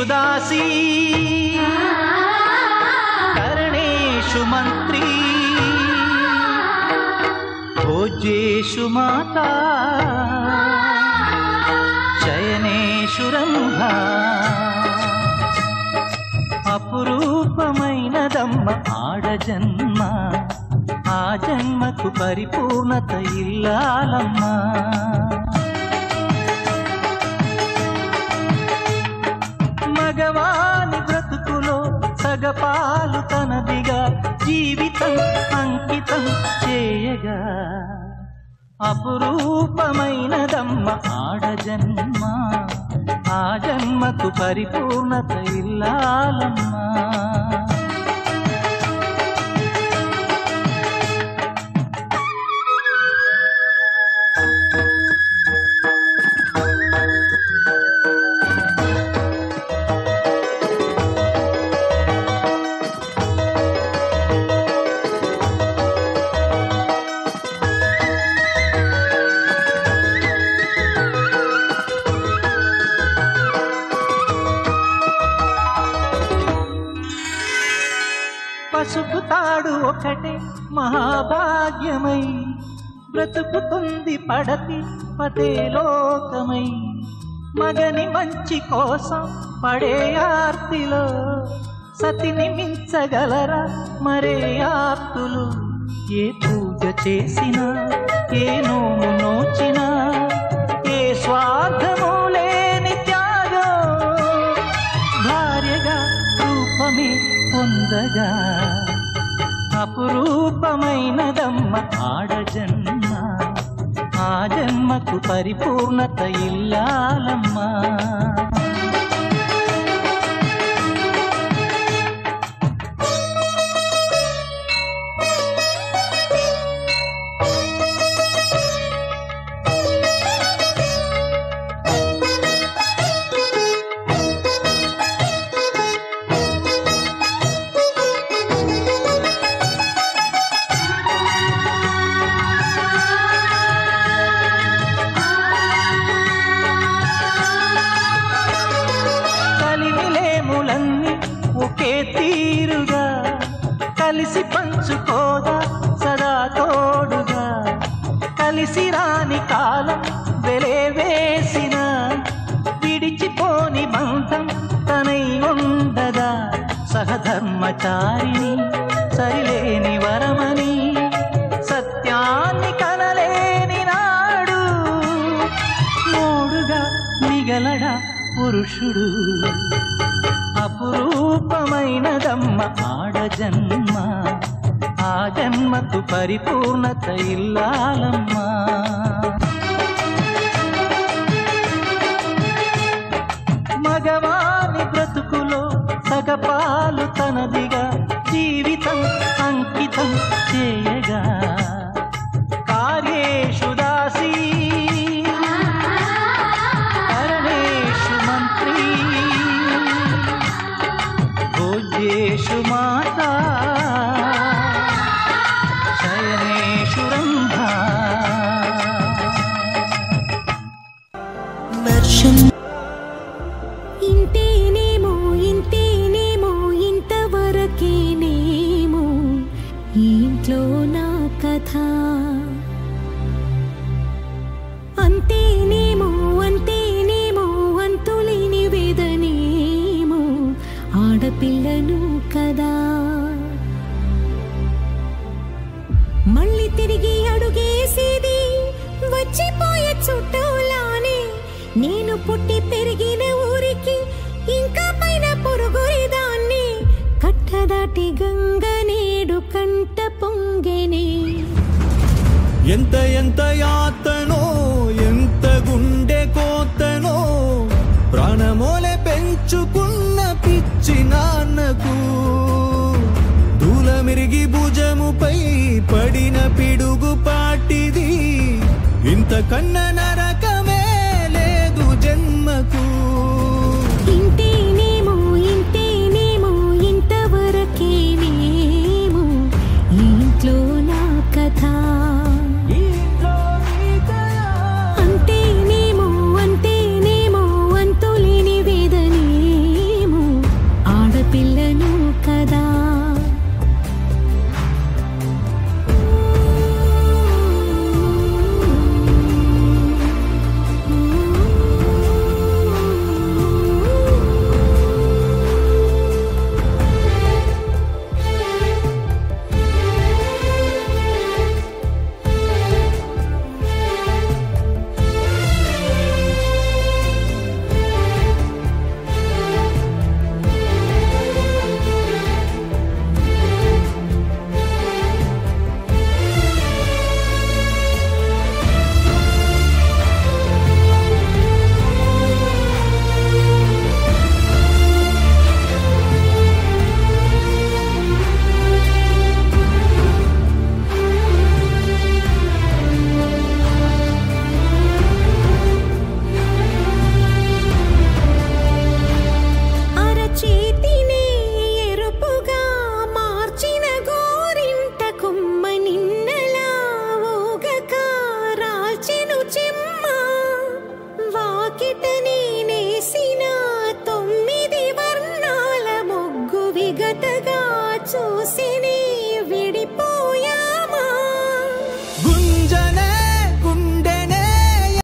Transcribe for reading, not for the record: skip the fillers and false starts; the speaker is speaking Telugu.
दासी करणेषु मंत्री भोज्येषु माता शयनेषु रंभा అపురూపమైనదమ్మ ఆడజన్మ ఆ జన్మకు పరిపూర్ణత ఇల్లాలమ్మా మగవాని బ్రతుకులో సగపాలు తనదిగా జీవితం అంకితం చేయగా అపురూపమైనదమ్మ ఆడజన్మ ఆ జన్మకు పరిపూర్ణత ఇల్లాలమ్మా పసుపు తాడు ఒకటే మహాభాగ్యమై బ్రతుకుతుంది పడతి పదే లోకమై మగని మంచి కోసం పడే ఆర్తిలో సతిని మించగలరా మరే ఆర్తులు ఏ పూజ చేసినా ఏ నోము నోచినా ఏ స్వార్థము లేని త్యాగం భార్యగా రూపమే పొందగా అపురూపమైనదమ్మ ఆడజన్మ ఆ జన్మకు పరిపూర్ణత ఇల్లాలమ్మా ఒకే తీరుగా కలిసి పంచుకోదా సదా తోడుగా కలిసి రాని కాలం వెలే వేసిన విడిచిపోని బంధం తనై ఉండదా సహధర్మచారిని సరిలేని వరమని సత్యాన్ని కనలేని నాడు మూడుగా మిగలడా పురుషుడు అపురూపమైనదమ్మ ఆడజన్మ ఆ జన్మకు పరిపూర్ణత ఇల్లాలమ్మా మగవాని బ్రతుకులో సగపాలు తనదిగా జీవితం అంకితం చేయగా కార్యేషు దాసీ కరణేషు మంత్రీ భోజ్యేషు మాతా శయనేషు రంభా ఇంతేనేమో ఇంతేనేమో ఇంతవరకేనేమో ఇంట్లో నా కథ అంతేనేమో అంతేనేమో అంతులేని వేదనేమో ఆడపిల్లను కదా మళ్ళీ తిరిగి అడుగేసేది వచ్చిపోయే చుట్టూలానే నేను పుట్టి పెరిగిన ఊరికి ఇంకా పైన పొరుగురిదాన్ని కట్టదాటి గంగ నేడు కంట పొంగెనే ఎంత ఎంత యాతనో ఎంత గుండె కోతనో ప్రాణమోలే పెంచుకున్న పిచ్చి నాన్నకు దూలమిరిగి భుజముపై పడిన పిడుగు పాటిది ఇంతకన్న నరకమే లేదు జన్మకు ఇంతేనేమో ఇంతేనేమో ఇంతవరకేనేమో ఇంట్లో నా కథ అంతేనేమో అంతేనేమో అంతులేని వేదనేమో ఎగతగా చూసి